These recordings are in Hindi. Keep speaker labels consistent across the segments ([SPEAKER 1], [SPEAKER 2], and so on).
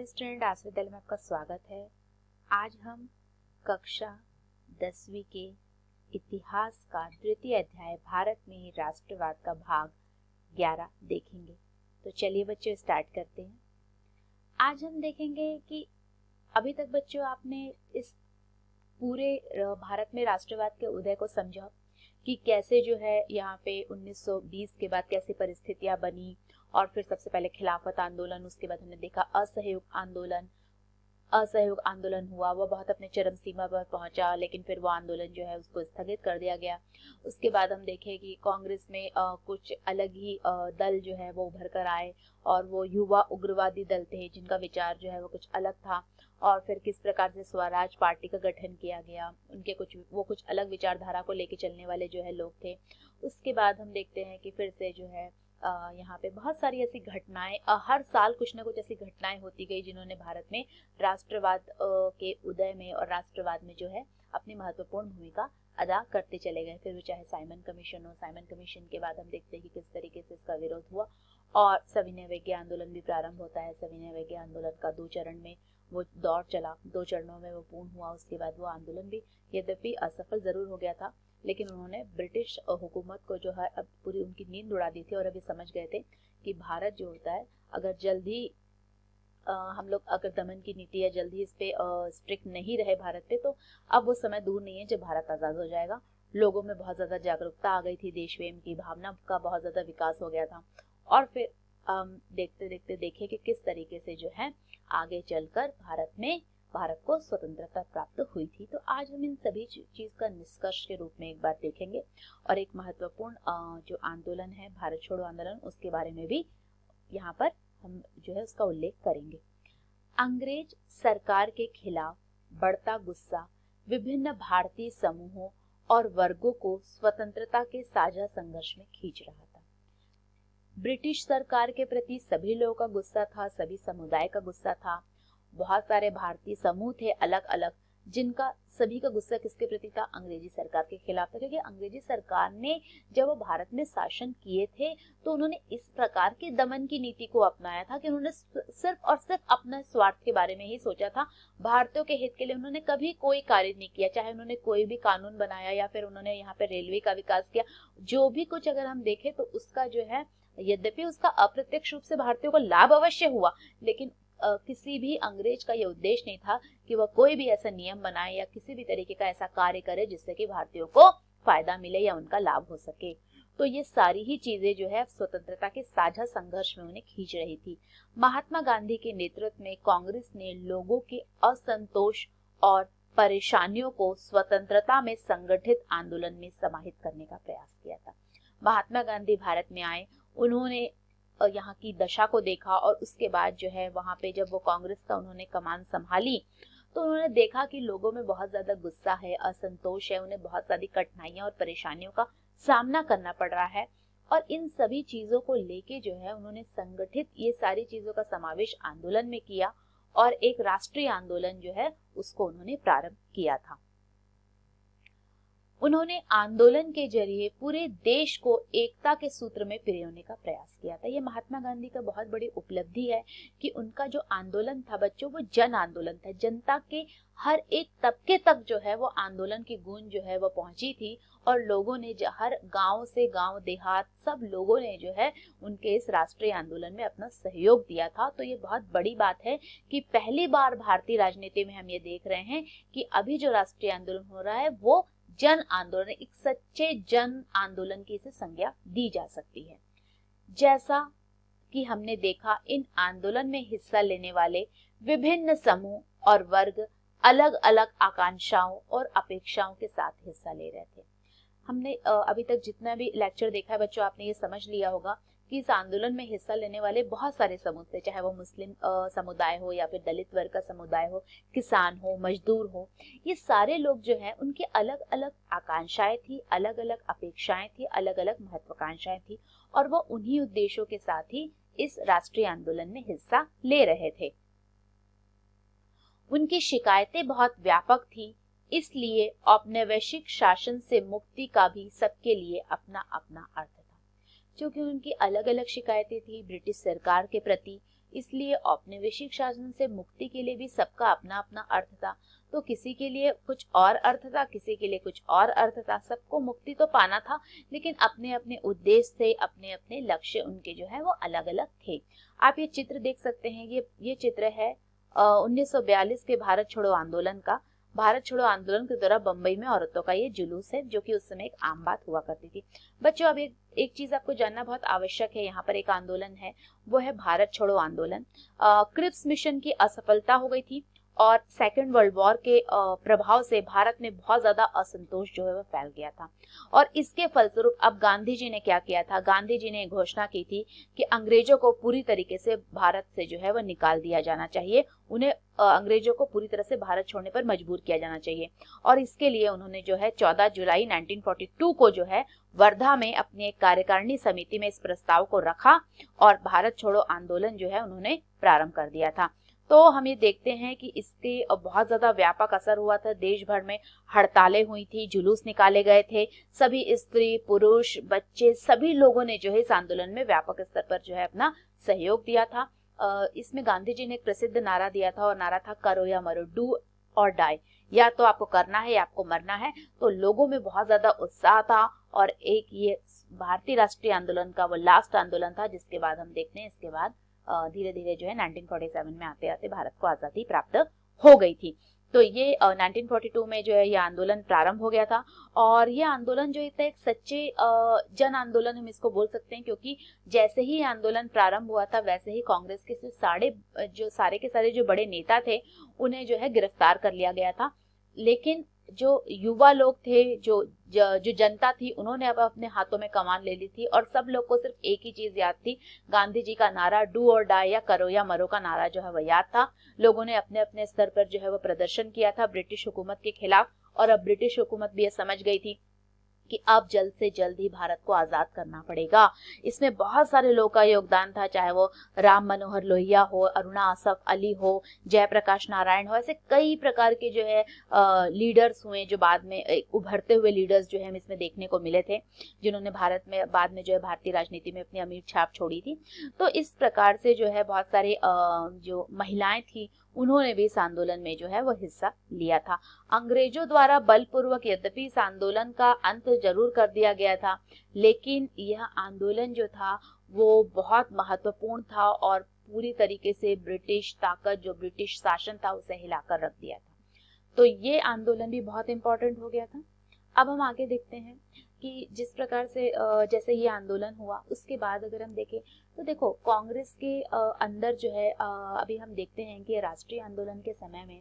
[SPEAKER 1] हेलो स्टूडेंट, आज विद्यालय में आपका स्वागत है। आज हम कक्षा 10वीं के इतिहास का द्वितीय अध्याय भारत में ही राष्ट्रवाद का भाग 11 देखेंगे। तो चलिए बच्चों स्टार्ट करते हैं। आज हम देखेंगे कि अभी तक बच्चों आपने इस पूरे भारत में राष्ट्रवाद के उदय को समझा कि कैसे जो है यहाँ पे 1920 के बाद कैसी परिस्थितियां बनी और फिर सबसे पहले खिलाफत आंदोलन, उसके बाद हमने देखा असहयोग आंदोलन हुआ, वो बहुत अपने चरम सीमा पर पहुंचा, लेकिन फिर वो आंदोलन जो है उसको स्थगित कर दिया गया। उसके बाद हम देखें कि कांग्रेस में कुछ अलग ही दल जो है वो उभर कर आए और वो युवा उग्रवादी दल थे जिनका विचार जो है वो कुछ अलग था। और फिर किस प्रकार से स्वराज पार्टी का गठन किया गया, उनके कुछ अलग विचारधारा को लेके चलने वाले जो है लोग थे। उसके बाद हम देखते हैं कि फिर से जो है यहाँ पे बहुत सारी ऐसी घटनाएं, हर साल कुछ ना कुछ ऐसी घटनाएं होती गई जिन्होंने भारत में राष्ट्रवाद के उदय में और राष्ट्रवाद में जो है अपनी महत्वपूर्ण भूमिका अदा करते चले गए। फिर वो चाहे साइमन कमीशन हो, साइमन कमीशन के बाद हम देखते हैं कि किस तरीके से इसका विरोध हुआ और सविनय अवज्ञा आंदोलन भी प्रारंभ होता है। सविनय अवज्ञा आंदोलन का 2 चरण में वो दौर चला, 2 चरणों में वो पूर्ण हुआ। उसके बाद वो आंदोलन भी यद्यपि असफल जरूर हो गया था, लेकिन उन्होंने ब्रिटिश हुकूमत को जो है अब पूरी उनकी नींद उड़ा दी थी और अभी समझ गए थे कि भारत जो होता है अगर जल्दी हम लोग अगर दमन की नीति या जल्दी इस पे स्ट्रिक्ट नहीं रहे भारत पे, तो अब वो समय दूर नहीं है जब भारत आजाद हो जाएगा। लोगों में बहुत ज्यादा जागरूकता आ गई थी, देश प्रेम की भावना का बहुत ज्यादा विकास हो गया था। और फिर देखते देखते देखे कि किस तरीके से जो है आगे चलकर भारत को स्वतंत्रता प्राप्त हुई थी। तो आज हम इन सभी चीज का निष्कर्ष के रूप में एक बार देखेंगे और एक महत्वपूर्ण जो आंदोलन है भारत छोड़ो आंदोलन, उसके बारे में भी यहाँ पर हम जो है उसका उल्लेख करेंगे। अंग्रेज सरकार के खिलाफ बढ़ता गुस्सा विभिन्न भारतीय समूहों और वर्गों को स्वतंत्रता के साझा संघर्ष में खींच रहा था। ब्रिटिश सरकार के प्रति सभी लोगों का गुस्सा था, सभी समुदाय का गुस्सा था। बहुत सारे भारतीय समूह थे अलग अलग, जिनका सभी का गुस्सा किसके प्रति था? अंग्रेजी सरकार के खिलाफ था। क्योंकि अंग्रेजी सरकार ने जब वो भारत में शासन किए थे तो उन्होंने इस प्रकार की दमन की नीति को अपनाया था कि उन्होंने सिर्फ और सिर्फ अपने स्वार्थ के बारे में ही सोचा था। भारतीयों के हित के लिए उन्होंने कभी कोई कार्य नहीं किया, चाहे उन्होंने कोई भी कानून बनाया या फिर उन्होंने यहाँ पे रेलवे का विकास किया, जो भी कुछ अगर हम देखें तो उसका जो है यद्यपि उसका अप्रत्यक्ष रूप से भारतीयों को लाभ अवश्य हुआ, लेकिन किसी भी अंग्रेज का यह उद्देश्य नहीं था कि वह कोई भी ऐसा नियम बनाए या किसी भी तरीके का ऐसा कार्य करे जिससे कि भारतीयों को फायदा मिले या उनका लाभ हो सके। तो ये सारी ही चीजें जो है स्वतंत्रता के साझा संघर्ष में उन्हें खींच रही थी। महात्मा गांधी के नेतृत्व में कांग्रेस ने लोगों के असंतोष और परेशानियों को स्वतंत्रता में संगठित आंदोलन में समाहित करने का प्रयास किया था। महात्मा गांधी भारत में आए, उन्होंने यहाँ की दशा को देखा और उसके बाद जो है वहां पे जब वो कांग्रेस का उन्होंने कमान संभाली तो उन्होंने देखा कि लोगों में बहुत ज्यादा गुस्सा है, असंतोष है, उन्हें बहुत सारी कठिनाइयां और परेशानियों का सामना करना पड़ रहा है। और इन सभी चीजों को लेके जो है उन्होंने संगठित ये सारी चीजों का समावेश आंदोलन में किया और एक राष्ट्रीय आंदोलन जो है उसको उन्होंने प्रारंभ किया था। उन्होंने आंदोलन के जरिए पूरे देश को एकता के सूत्र में पिरोने का प्रयास किया था। ये महात्मा गांधी का बहुत बड़ी उपलब्धि है कि उनका जो आंदोलन था बच्चों वो जन आंदोलन था। जनता के हर एक तबके तक जो है वो आंदोलन की गूंज जो है वो पहुंची थी और लोगों ने हर गांव से गांव देहात सब लोगों ने जो है उनके इस राष्ट्रीय आंदोलन में अपना सहयोग दिया था। तो ये बहुत बड़ी बात है कि पहली बार भारतीय राजनीति में हम ये देख रहे हैं कि अभी जो राष्ट्रीय आंदोलन हो रहा है वो जन आंदोलन, एक सच्चे जन आंदोलन की इसे संज्ञा दी जा सकती है। जैसा कि हमने देखा इन आंदोलन में हिस्सा लेने वाले विभिन्न समूह और वर्ग अलग अलग आकांक्षाओं और अपेक्षाओं के साथ हिस्सा ले रहे थे। हमने अभी तक जितना भी लेक्चर देखा है बच्चों, आपने ये समझ लिया होगा कि इस आंदोलन में हिस्सा लेने वाले बहुत सारे समूह थे, चाहे वो मुस्लिम समुदाय हो या फिर दलित वर्ग का समुदाय हो, किसान हो, मजदूर हो। ये सारे लोग जो हैं उनकी अलग अलग आकांक्षाएं थी, अलग अलग अपेक्षाएं थी, अलग अलग महत्वाकांक्षाएं थी और वो उन्हीं उद्देश्यों के साथ ही इस राष्ट्रीय आंदोलन में हिस्सा ले रहे थे। उनकी शिकायतें बहुत व्यापक थी, इसलिए औपनिवेशिक शासन से मुक्ति का भी सबके लिए अपना अपना अर्थ था। क्योंकि उनकी अलग अलग शिकायतें थी ब्रिटिश सरकार के प्रति, इसलिए औपनिवेशिक शासन से मुक्ति के लिए भी सबका अपना अपना अर्थ था। तो किसी के लिए कुछ और अर्थ था, किसी के लिए कुछ और अर्थ था। सबको मुक्ति तो पाना था, लेकिन अपने अपने उद्देश्य थे, अपने अपने लक्ष्य उनके जो है वो अलग अलग थे। आप ये चित्र देख सकते हैं, ये चित्र है 1942 के भारत छोड़ो आंदोलन का। भारत छोड़ो आंदोलन के दौरान बंबई में औरतों का ये जुलूस है, जो कि उस समय एक आम बात हुआ करती थी। बच्चों, अब एक चीज आपको जानना बहुत आवश्यक है। यहाँ पर एक आंदोलन है, वो है भारत छोड़ो आंदोलन। क्रिप्स मिशन की असफलता हो गई थी और सेकेंड वर्ल्ड वॉर के प्रभाव से भारत में बहुत ज्यादा असंतोष जो है वो फैल गया था। और इसके फलस्वरूप अब गांधी जी ने क्या किया था, गांधी जी ने घोषणा की थी कि अंग्रेजों को पूरी तरीके से भारत से जो है वो निकाल दिया जाना चाहिए। उन्हें अंग्रेजों को पूरी तरह से भारत छोड़ने पर मजबूर किया जाना चाहिए। और इसके लिए उन्होंने जो है 14 जुलाई 1942 को जो है वर्धा में अपनी एक कार्यकारिणी समिति में इस प्रस्ताव को रखा और भारत छोड़ो आंदोलन जो है उन्होंने प्रारंभ कर दिया था। तो हम ये देखते हैं कि इसके बहुत ज्यादा व्यापक असर हुआ था। देश भर में हड़तालें हुई थी, जुलूस निकाले गए थे। सभी स्त्री, पुरुष, बच्चे, सभी लोगों ने जो है इस आंदोलन में व्यापक स्तर पर जो है अपना सहयोग दिया था। इसमें गांधी जी ने एक प्रसिद्ध नारा दिया था और नारा था करो या मरो, डू और डाई। या तो आपको करना है या आपको मरना है। तो लोगों में बहुत ज्यादा उत्साह था और एक ये भारतीय राष्ट्रीय आंदोलन का वो लास्ट आंदोलन था, जिसके बाद हम देखते हैं इसके बाद धीरे धीरे जो है 1947 में आते आते भारत को आजादी प्राप्त हो गई थी। तो ये 1942 में जो है ये आंदोलन प्रारंभ हो गया था। और ये आंदोलन जो था एक सच्चे जन आंदोलन हम इसको बोल सकते हैं, क्योंकि जैसे ही आंदोलन प्रारंभ हुआ था वैसे ही कांग्रेस के सारे के सारे जो बड़े नेता थे उन्हें जो है गिरफ्तार कर लिया गया था। लेकिन जो युवा लोग थे, जो जनता थी, उन्होंने अब अपने हाथों में कमान ले ली थी और सब लोग को सिर्फ एक ही चीज याद थी, गांधी जी का नारा डू और डाई या करो या मरो का नारा जो है वह याद था। लोगों ने अपने अपने स्तर पर जो है वो प्रदर्शन किया था ब्रिटिश हुकूमत के खिलाफ। और अब ब्रिटिश हुकूमत भी ये समझ गई थी कि अब जल्द से जल्द ही भारत को आजाद करना पड़ेगा। इसमें बहुत सारे लोगों का योगदान था, चाहे वो राम मनोहर लोहिया हो, अरुणा असफ अली हो, जयप्रकाश नारायण हो, ऐसे कई प्रकार के जो है लीडर्स हुए, जो बाद में उभरते हुए लीडर्स जो है हम इसमें देखने को मिले थे, जिन्होंने भारत में बाद में जो है भारतीय राजनीति में अपनी अमीर छाप छोड़ी थी। तो इस प्रकार से जो है बहुत सारे जो महिलाएं थी उन्होंने भी इस आंदोलन में जो है वो हिस्सा लिया था। अंग्रेजों द्वारा बलपूर्वक यद्यपि इस आंदोलन का अंत जरूर कर दिया गया था, लेकिन यह आंदोलन जो था वो बहुत महत्वपूर्ण था और पूरी तरीके से ब्रिटिश ताकत, जो ब्रिटिश शासन था, उसे हिलाकर रख दिया था। तो ये आंदोलन भी बहुत इंपॉर्टेंट हो गया था। अब हम आगे देखते हैं कि जिस प्रकार से जैसे ये आंदोलन हुआ उसके बाद अगर हम देखें तो देखो कांग्रेस के अंदर जो है अभी हम देखते हैं कि राष्ट्रीय आंदोलन के समय में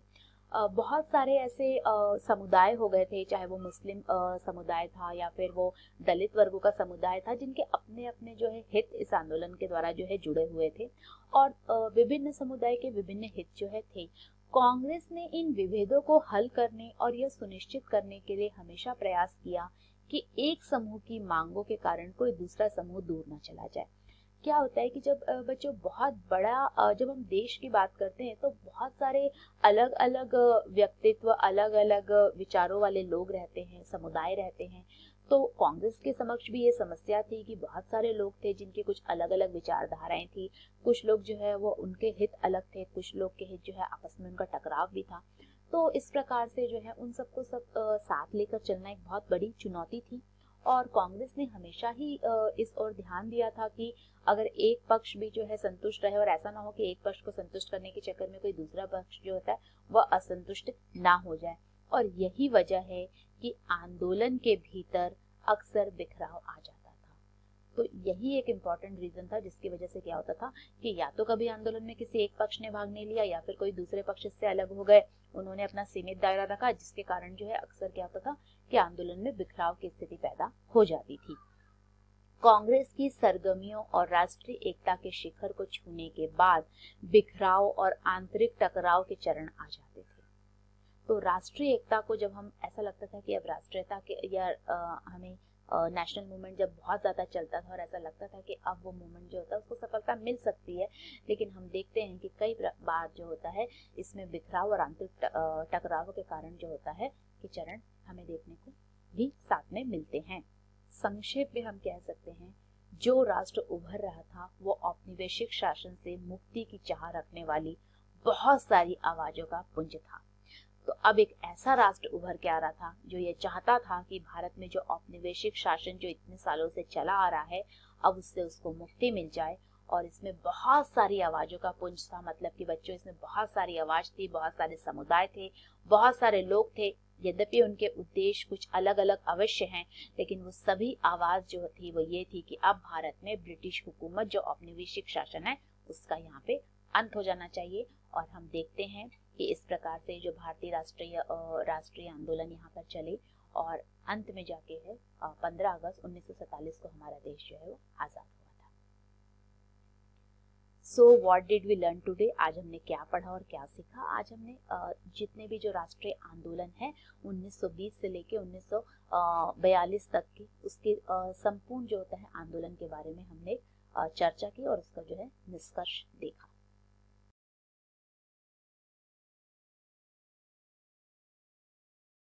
[SPEAKER 1] बहुत सारे ऐसे समुदाय हो गए थे, चाहे वो मुस्लिम समुदाय था या फिर वो दलित वर्गों का समुदाय था, जिनके अपने अपने जो है हित इस आंदोलन के द्वारा जो है जुड़े हुए थे और विभिन्न समुदाय के विभिन्न हित जो है थे। कांग्रेस ने इन विभेदों को हल करने और यह सुनिश्चित करने के लिए हमेशा प्रयास किया कि एक समूह की मांगों के कारण कोई दूसरा समूह दूर न चला जाए। क्या होता है कि जब बच्चों बहुत बड़ा जब हम देश की बात करते हैं तो बहुत सारे अलग अलग व्यक्तित्व, अलग अलग विचारों वाले लोग रहते हैं, समुदाय रहते हैं। तो कांग्रेस के समक्ष भी ये समस्या थी कि बहुत सारे लोग थे जिनके कुछ अलग अलग विचारधाराएं थी। कुछ लोग जो है वो उनके हित अलग थे, कुछ लोग के हित जो है आपस में उनका टकराव भी था। तो इस प्रकार से जो है उन सबको साथ लेकर चलना एक बहुत बड़ी चुनौती थी और कांग्रेस ने हमेशा ही इस ओर ध्यान दिया था कि अगर एक पक्ष भी जो है संतुष्ट रहे और ऐसा ना हो कि एक पक्ष को संतुष्ट करने के चक्कर में कोई दूसरा पक्ष जो होता है वह असंतुष्ट ना हो जाए। और यही वजह है कि आंदोलन के भीतर अक्सर बिखराव आ जाता था। तो यही एक इम्पॉर्टेंट रीजन था जिसकी वजह से क्या होता था कि या तो कभी आंदोलन में किसी एक पक्ष ने भाग नहीं लिया या फिर कोई दूसरे पक्ष से अलग हो गए, उन्होंने अपना सीमित दायरा रखा, जिसके कारण जो है अक्सर क्या होता था कि आंदोलन में बिखराव की स्थिति पैदा हो जाती थी। कांग्रेस की सरगर्मियों और राष्ट्रीय एकता के शिखर को छूने के बाद बिखराव और आंतरिक टकराव के चरण आ जाते थे। तो राष्ट्रीय एकता को जब हम ऐसा लगता था कि अब राष्ट्रीयता के या हमें नेशनल मूवमेंट जब बहुत ज़्यादा चलता था और ऐसा लगता था कि अब वो मूवमेंट जो होता है उसको सफलता मिल सकती है, लेकिन हम देखते हैं कि कई बार जो होता है इसमें बिखराव और आंतरिक टकराव के कारण जो होता है कि चरण हमें देखने को भी साथ में मिलते हैं। संक्षेप में हम कह सकते हैं जो राष्ट्र उभर रहा था वो औपनिवेशिक शासन से मुक्ति की चाह रखने वाली बहुत सारी आवाजों का पुंज था। तो अब एक ऐसा राष्ट्र उभर के आ रहा था जो ये चाहता था कि भारत में जो औपनिवेशिक शासन जो इतने सालों से चला आ रहा है, अब उससे उसको मुक्ति मिल जाए। और इसमें बहुत सारी आवाजों का पुंज था, मतलब कि बच्चों इसमें बहुत सारी आवाज थी, बहुत सारे समुदाय थे, बहुत सारे लोग थे। यद्यपि उनके उद्देश्य कुछ अलग अलग अवश्य हैं, लेकिन वो सभी आवाज जो थी वो ये थी कि अब भारत में ब्रिटिश हुकूमत जो औपनिवेशिक शासन है उसका यहाँ पे अंत हो जाना चाहिए। और हम देखते हैं कि इस प्रकार से जो भारतीय राष्ट्रीय आंदोलन यहाँ पर चले और अंत में जाके है 15 अगस्त 1947 को हमारा देश जो है वो आजाद हुआ था। So what did we learn today? आज हमने क्या पढ़ा और क्या सीखा? आज हमने जितने भी जो राष्ट्रीय आंदोलन है 1920 से लेके 1942 तक की उसके संपूर्ण जो होता है आंदोलन के बारे में हमने चर्चा की और उसका जो है निष्कर्ष देखा।